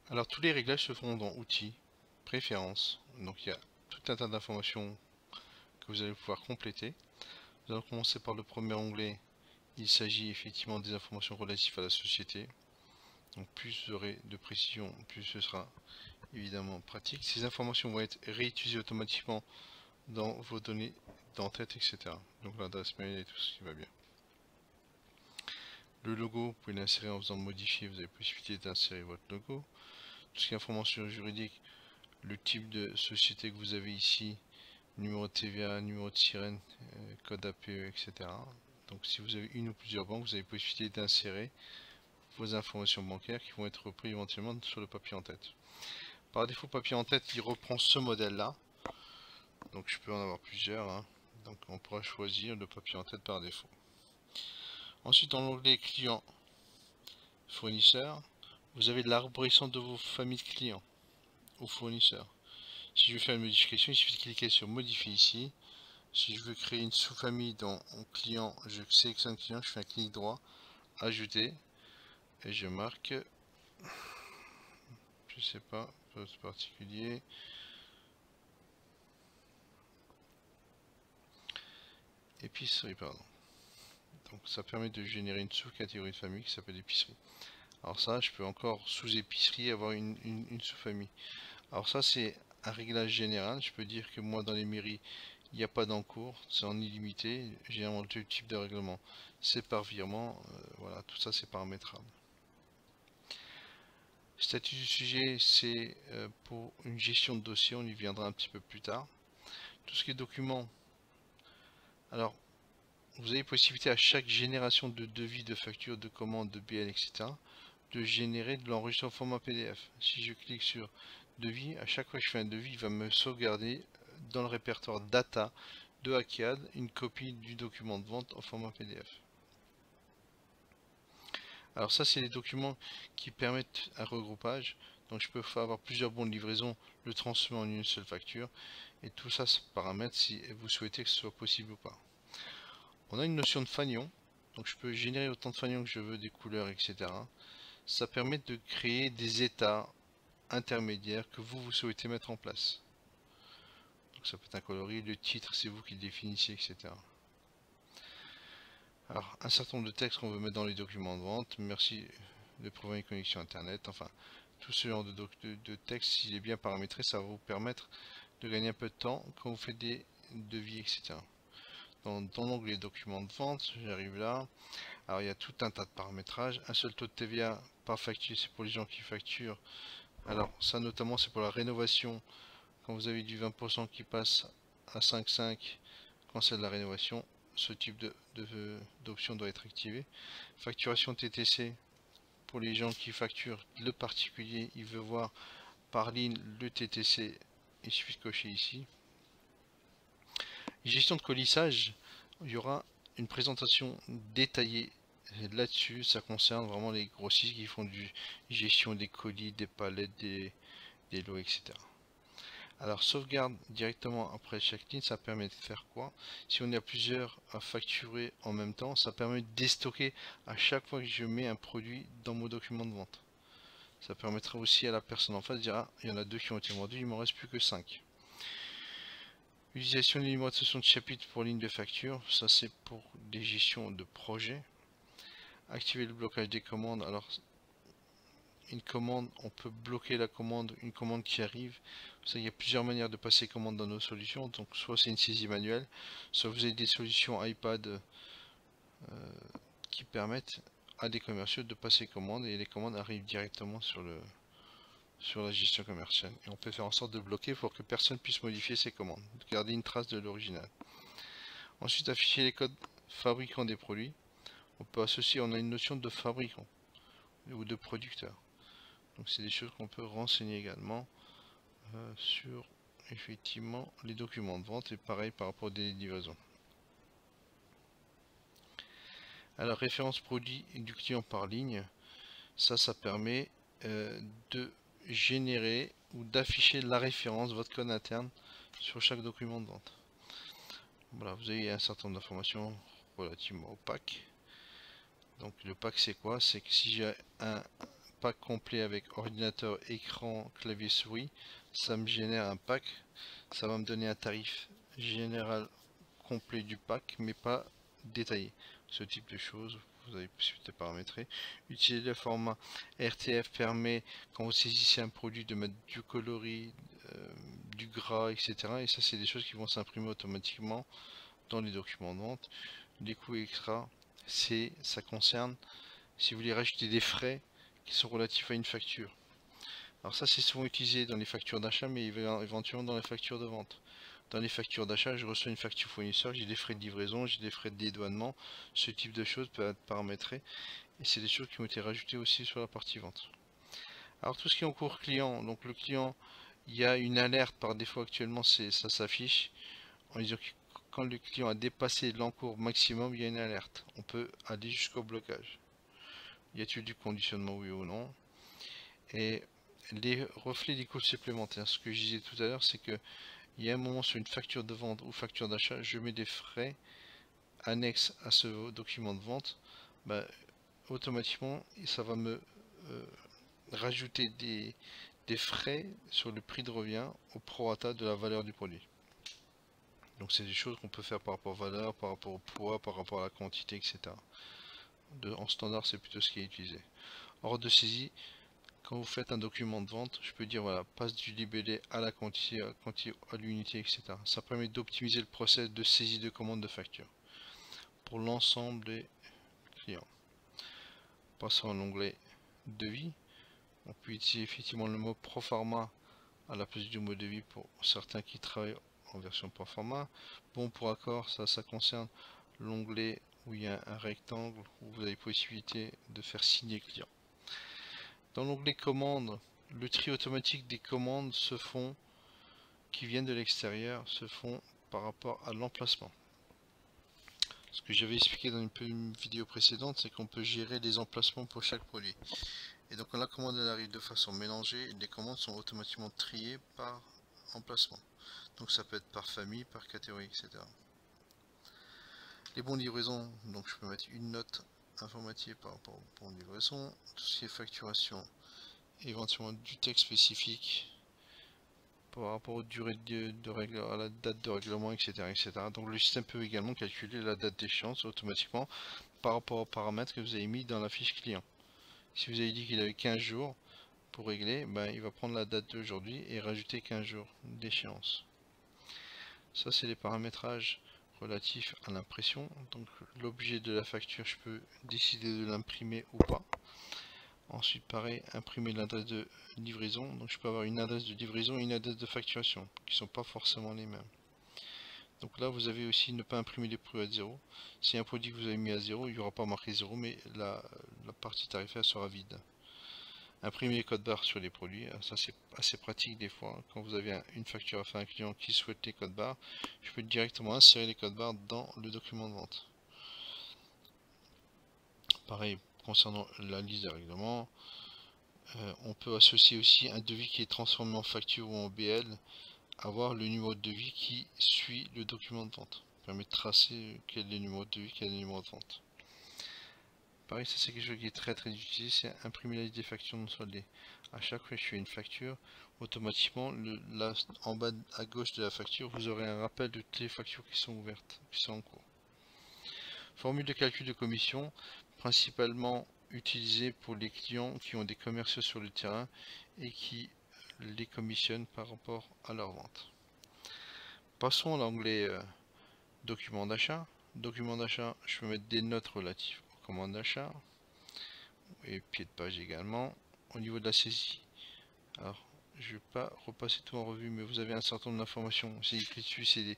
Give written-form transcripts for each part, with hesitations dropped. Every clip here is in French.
Alors tous les réglages se font dans Outils, Préférences. Donc il y a tout un tas d'informations que vous allez pouvoir compléter. Nous allons commencer par le premier onglet. Il s'agit effectivement des informations relatives à la société. Donc plus vous aurez de précision, plus ce sera évidemment pratique. Ces informations vont être réutilisées automatiquement dans vos données d'entête, etc. Donc l'adresse mail et tout ce qui va bien. Le logo, vous pouvez l'insérer en faisant modifier, vous avez possibilité d'insérer votre logo. Tout ce qui est information juridique, le type de société que vous avez ici, numéro de TVA, numéro de sirène, code APE, etc. Donc si vous avez une ou plusieurs banques, vous avez possibilité d'insérer vos informations bancaires qui vont être reprises éventuellement sur le papier en tête. Par défaut, papier en tête, il reprend ce modèle-là. Donc je peux en avoir plusieurs. Hein. Donc on pourra choisir le papier en tête par défaut. Ensuite, dans l'onglet client fournisseur, vous avez l'arborescence de vos familles de clients ou fournisseurs. Si je veux faire une modification, il suffit de cliquer sur modifier ici. Si je veux créer une sous-famille dans mon client, je sélectionne client, je fais un clic droit, ajouter, et je marque, je sais pas, poste particulier, épicerie, pardon. Donc ça permet de générer une sous-catégorie de famille qui s'appelle épicerie. Alors ça, je peux encore sous épicerie avoir une sous-famille. Alors ça, c'est un réglage général. Je peux dire que moi, dans les mairies, il n'y a pas d'encours, c'est en illimité. Généralement, deux types de règlement, c'est par virement. Voilà, tout ça, c'est paramétrable. Statut du sujet, c'est pour une gestion de dossier. On y viendra un petit peu plus tard. Tout ce qui est documents. Alors, vous avez possibilité à chaque génération de devis, de factures, de commandes, de BL, etc. de générer de l'enregistrement en format PDF. Si je clique sur devis, à chaque fois que je fais un devis, il va me sauvegarder dans le répertoire data de Hackead une copie du document de vente en format PDF. Alors ça, c'est les documents qui permettent un regroupage. Donc je peux avoir plusieurs bons de livraison, le transformer en une seule facture. Et tout ça se paramètre si vous souhaitez que ce soit possible ou pas. On a une notion de fanion. Donc je peux générer autant de fanions que je veux, des couleurs, etc. Ça permet de créer des états intermédiaires que vous souhaitez mettre en place. Donc ça peut être un coloris, le titre c'est vous qui le définissez, etc. Alors un certain nombre de textes qu'on veut mettre dans les documents de vente, merci de prouver une connexion internet, enfin tout ce genre de texte, s'il est bien paramétré, ça va vous permettre de gagner un peu de temps quand vous faites des devis, etc. Dans l'onglet documents de vente, j'arrive là. Alors il y a tout un tas de paramétrages. Un seul taux de TVA par facture, c'est pour les gens qui facturent. Alors ça notamment c'est pour la rénovation. Quand vous avez du 20% qui passe à 5,5 quand c'est de la rénovation, ce type d'option doit être activé. Facturation TTC pour les gens qui facturent le particulier, il veut voir par ligne le TTC, il suffit de cocher ici. Gestion de colissage, il y aura une présentation détaillée là-dessus. Ça concerne vraiment les grossistes qui font du gestion des colis, des palettes, des lots, etc. Alors sauvegarde directement après chaque ligne, ça permet de faire quoi? Si on a plusieurs à facturer en même temps, ça permet de déstocker à chaque fois que je mets un produit dans mon document de vente. Ça permettra aussi à la personne en face de dire ah, il y en a deux qui ont été vendus, il m'en reste plus que 5. Utilisation des numérotations de chapitre pour ligne de facture, ça c'est pour des gestions de projet. Activer le blocage des commandes, alors une commande, on peut bloquer la commande, une commande qui arrive. Ça, il y a plusieurs manières de passer commande dans nos solutions. Donc soit c'est une saisie manuelle, soit vous avez des solutions iPad qui permettent à des commerciaux de passer commande et les commandes arrivent directement sur la gestion commerciale. Et on peut faire en sorte de bloquer pour que personne puisse modifier ses commandes, garder une trace de l'original. Ensuite, afficher les codes fabricants des produits. On peut associer, on a une notion de fabricant ou de producteur. Donc c'est des choses qu'on peut renseigner également sur effectivement les documents de vente et pareil par rapport aux délais de livraison. Alors référence produit du client par ligne, ça permet de générer ou d'afficher la référence, votre code interne sur chaque document de vente. Voilà, vous avez un certain nombre d'informations relativement au pack. Donc le pack c'est quoi? C'est que si j'ai un pack complet avec ordinateur, écran, clavier, souris, ça me génère un pack. Ça va me donner un tarif général complet du pack, mais pas détaillé. Ce type de choses, vous avez possibilité de paramétrer. Utiliser le format RTF permet, quand vous saisissez un produit, de mettre du coloris, du gras, etc. Et ça, c'est des choses qui vont s'imprimer automatiquement dans les documents de vente. Les coûts extra, ça concerne si vous voulez rajouter des frais qui sont relatifs à une facture. Alors ça, c'est souvent utilisé dans les factures d'achat, mais éventuellement dans les factures de vente. Dans les factures d'achat, je reçois une facture fournisseur, j'ai des frais de livraison, j'ai des frais de dédouanement. Ce type de choses peut être paramétré. Et c'est des choses qui ont été rajoutées aussi sur la partie vente. Alors tout ce qui est en cours client, donc le client, il y a une alerte par défaut actuellement, ça s'affiche. En disant que quand le client a dépassé l'encours maximum, il y a une alerte. On peut aller jusqu'au blocage. Y a-t-il du conditionnement, oui ou non? Et les reflets des coûts supplémentaires. Ce que je disais tout à l'heure, c'est que il y a un moment sur une facture de vente ou facture d'achat, je mets des frais annexes à ce document de vente. Bah, automatiquement, ça va me rajouter des frais sur le prix de revient au prorata de la valeur du produit. Donc c'est des choses qu'on peut faire par rapport à valeur, par rapport au poids, par rapport à la quantité, etc. En standard, c'est plutôt ce qui est utilisé. Ordre de saisie, quand vous faites un document de vente, je peux dire voilà, passe du libellé à la quantité, à l'unité, etc. Ça permet d'optimiser le process de saisie de commande de facture pour l'ensemble des clients. Passons à l'onglet devis. On peut utiliser effectivement le mot proforma à la place du mot devis pour certains qui travaillent en version proforma. Bon pour accord, ça concerne l'onglet où il y a un rectangle où vous avez possibilité de faire signer client. Dans l'onglet commandes, le tri automatique des commandes qui viennent de l'extérieur se font par rapport à l'emplacement. Ce que j'avais expliqué dans une vidéo précédente, c'est qu'on peut gérer les emplacements pour chaque produit. Et donc quand la commande elle arrive de façon mélangée, les commandes sont automatiquement triées par emplacement. Donc ça peut être par famille, par catégorie, etc. Les bons de livraison, donc je peux mettre une note informative par rapport aux bons de livraison. Tout ce qui est facturation, éventuellement du texte spécifique par rapport aux durées à la date de règlement, etc., etc. Donc le système peut également calculer la date d'échéance automatiquement par rapport aux paramètres que vous avez mis dans la fiche client. Si vous avez dit qu'il avait 15 jours pour régler, ben, il va prendre la date d'aujourd'hui et rajouter 15 jours d'échéance. Ça, c'est les paramétrages relatifs à l'impression. Donc l'objet de la facture, je peux décider de l'imprimer ou pas. Ensuite, pareil, imprimer l'adresse de livraison. Donc je peux avoir une adresse de livraison et une adresse de facturation, qui ne sont pas forcément les mêmes. Donc là, vous avez aussi ne pas imprimer les prix à 0. Si un produit que vous avez mis à 0, il n'y aura pas marqué 0, mais la partie tarifaire sera vide. Imprimer les codes barres sur les produits, ça c'est assez pratique des fois. Quand vous avez une facture à faire à un client qui souhaite les codes barres, je peux directement insérer les codes barres dans le document de vente. Pareil, concernant la liste des règlements, on peut associer aussi un devis qui est transformé en facture ou en BL, avoir le numéro de devis qui suit le document de vente. Ça permet de tracer quel est le numéro de devis, quel est le numéro de vente. Pareil, ça c'est quelque chose qui est très utilisé, c'est imprimer la liste des factures non soldées. À chaque fois que je fais une facture, automatiquement, en bas à gauche de la facture, vous aurez un rappel de toutes les factures qui sont ouvertes, qui sont en cours. Formule de calcul de commission, principalement utilisée pour les clients qui ont des commerciaux sur le terrain et qui les commissionnent par rapport à leur vente. Passons à l'onglet document d'achat. Document d'achat, je peux mettre des notes relatives aux commandes d'achat et pied de page également. Au niveau de la saisie, alors je ne vais pas repasser tout en revue, mais vous avez un certain nombre d'informations. C'est écrit dessus, c'est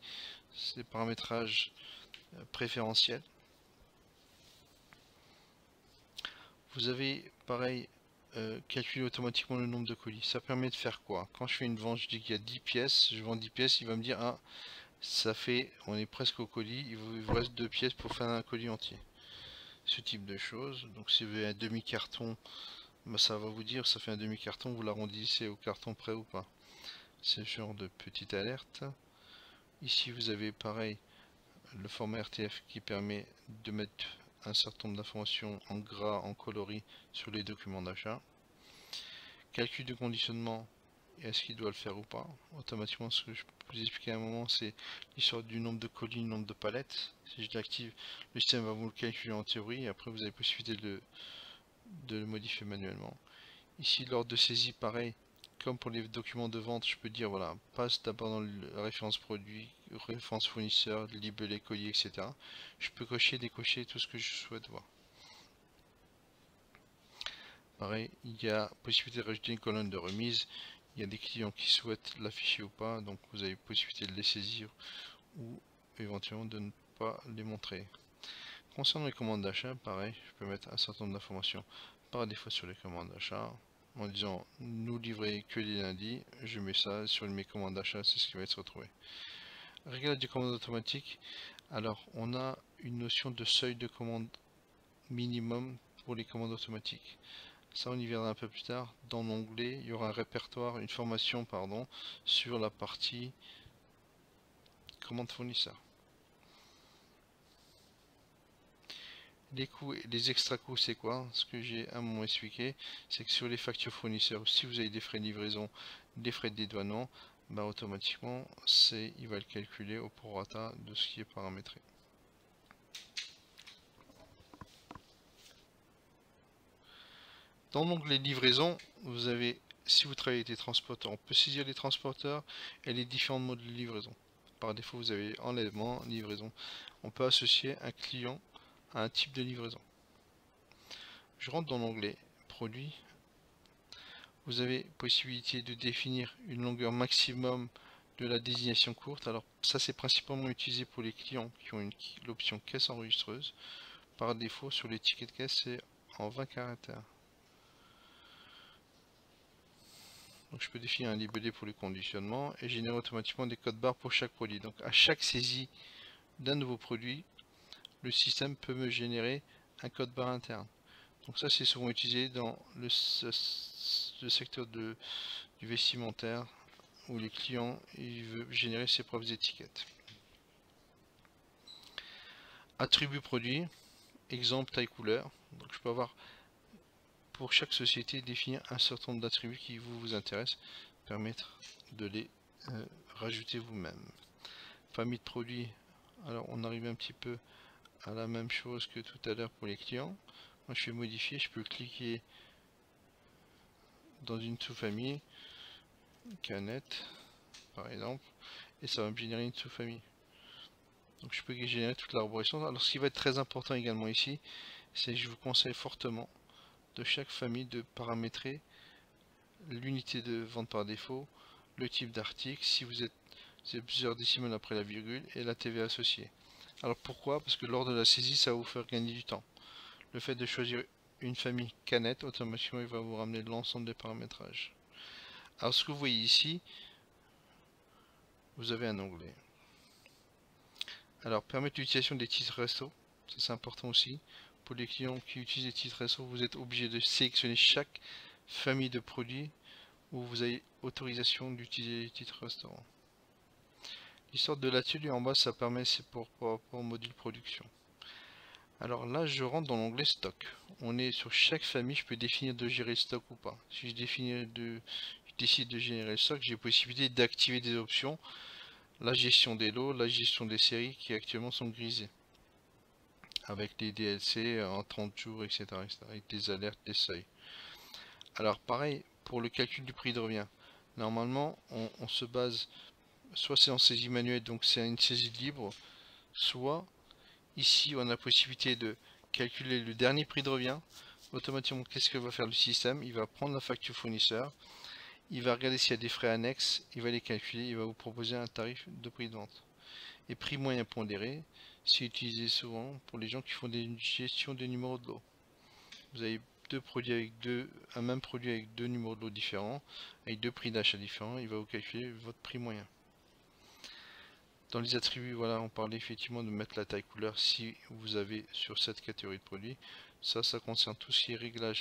des paramétrages préférentiels. Vous avez pareil calculer automatiquement le nombre de colis. Ça permet de faire quoi? Quand je fais une vente, je dis qu'il y a 10 pièces, je vends 10 pièces, il va me dire ah ça fait, on est presque au colis, il vous reste 2 pièces pour faire un colis entier. Ce type de choses. Donc si vous avez un demi-carton, bah, ça va vous dire ça fait un demi-carton, vous l'arrondissez au carton près ou pas. C'est ce genre de petite alerte. Ici vous avez pareil le format RTF qui permet de mettre un certain nombre d'informations en gras, en coloris sur les documents d'achat. calcul de conditionnement, est-ce qu'il doit le faire ou pas. Automatiquement, ce que je peux vous expliquer à un moment, c'est l'histoire du nombre de colis, le nombre de palettes. Si je l'active, le système va vous le calculer en théorie, et après vous avez possibilité de le modifier manuellement. Ici, l'ordre de saisie, pareil, comme pour les documents de vente, je peux dire, voilà, passe d'abord dans la référence produit, référence fournisseur, libellé, colis, etc. Je peux cocher, décocher tout ce que je souhaite voir. Pareil, il y a possibilité de rajouter une colonne de remise. Il y a des clients qui souhaitent l'afficher ou pas, donc vous avez possibilité de les saisir ou éventuellement de ne pas les montrer. Concernant les commandes d'achat, pareil, je peux mettre un certain nombre d'informations par défaut sur les commandes d'achat. En disant nous livrer que les lundis, je mets ça sur mes commandes d'achat, c'est ce qui va être retrouvé. Réglage des commandes automatiques. Alors, on a une notion de seuil de commande minimum pour les commandes automatiques. Ça, on y viendra un peu plus tard. Dans l'onglet, il y aura un répertoire, une formation, pardon, sur la partie commande fournisseur. Les coûts et les extra coûts, c'est quoi? Ce que j'ai à un moment expliqué, c'est que sur les factures fournisseurs, si vous avez des frais de livraison, des frais de dédouanement, bah automatiquement, il va le calculer au prorata de ce qui est paramétré. Dans l'onglet livraison, vous avez, si vous travaillez avec des transporteurs, on peut saisir les transporteurs et les différents modes de livraison. Par défaut, vous avez enlèvement, livraison. On peut associer un client à un type de livraison. Je rentre dans l'onglet produit. Vous avez possibilité de définir une longueur maximum de la désignation courte. Alors ça, c'est principalement utilisé pour les clients qui ont l'option caisse enregistreuse. Par défaut, sur les tickets de caisse, c'est en 20 caractères. Donc je peux définir un libellé pour le conditionnement et générer automatiquement des codes barres pour chaque produit. Donc à chaque saisie d'un nouveau produit, le système peut me générer un code barre interne. Donc ça, c'est souvent utilisé dans le secteur du vestimentaire où les clients veulent générer ses propres étiquettes. Attributs produits, exemple taille couleur. Donc je peux avoir pour chaque société définir un certain nombre d'attributs qui vous intéressent, permettre de les rajouter vous-même. Famille de produits, alors on arrive un petit peu à la même chose que tout à l'heure pour les clients. Moi je vais modifier, je peux cliquer dans une sous-famille, canette par exemple, et ça va me générer une sous-famille. Donc je peux générer toute l'arborescence. Alors ce qui va être très important également ici, c'est que je vous conseille fortement de chaque famille de paramétrer l'unité de vente par défaut, le type d'article, si vous êtes plusieurs décimales après la virgule, et la TVA associée. Alors pourquoi? Parce que lors de la saisie, ça va vous faire gagner du temps. Le fait de choisir une famille canette, automatiquement, il va vous ramener l'ensemble des paramétrages. Alors ce que vous voyez ici, vous avez un onglet. Alors permettre l'utilisation des titres resto, ça c'est important aussi. Pour les clients qui utilisent les titres resto, vous êtes obligé de sélectionner chaque famille de produits où vous avez autorisation d'utiliser les titres restaurant. L'histoire de l'atelier en bas, ça permet, c'est pour rapport au module production. Alors là, je rentre dans l'onglet stock. On est sur chaque famille, je peux définir de gérer le stock ou pas. Si je décide de générer le stock, j'ai possibilité d'activer des options. La gestion des lots, la gestion des séries qui actuellement sont grisées. Avec les DLC en 30 jours, etc., avec des alertes, des seuils. Alors pareil, pour le calcul du prix de revient. Normalement, on se base, soit c'est en saisie manuelle, donc c'est une saisie libre, soit ici on a la possibilité de calculer le dernier prix de revient. Automatiquement, qu'est-ce que va faire le système? Il va prendre la facture fournisseur, il va regarder s'il y a des frais annexes, il va les calculer, il va vous proposer un tarif de prix de vente. Et prix moyen pondéré, c'est utilisé souvent pour les gens qui font des gestions des numéros de lot. Vous avez deux produits avec un même produit avec deux numéros de lot différents, avec deux prix d'achat différents, il va vous calculer votre prix moyen. Dans les attributs, voilà, on parlait effectivement de mettre la taille couleur si vous avez sur cette catégorie de produits. Ça concerne tout ce qui est réglage.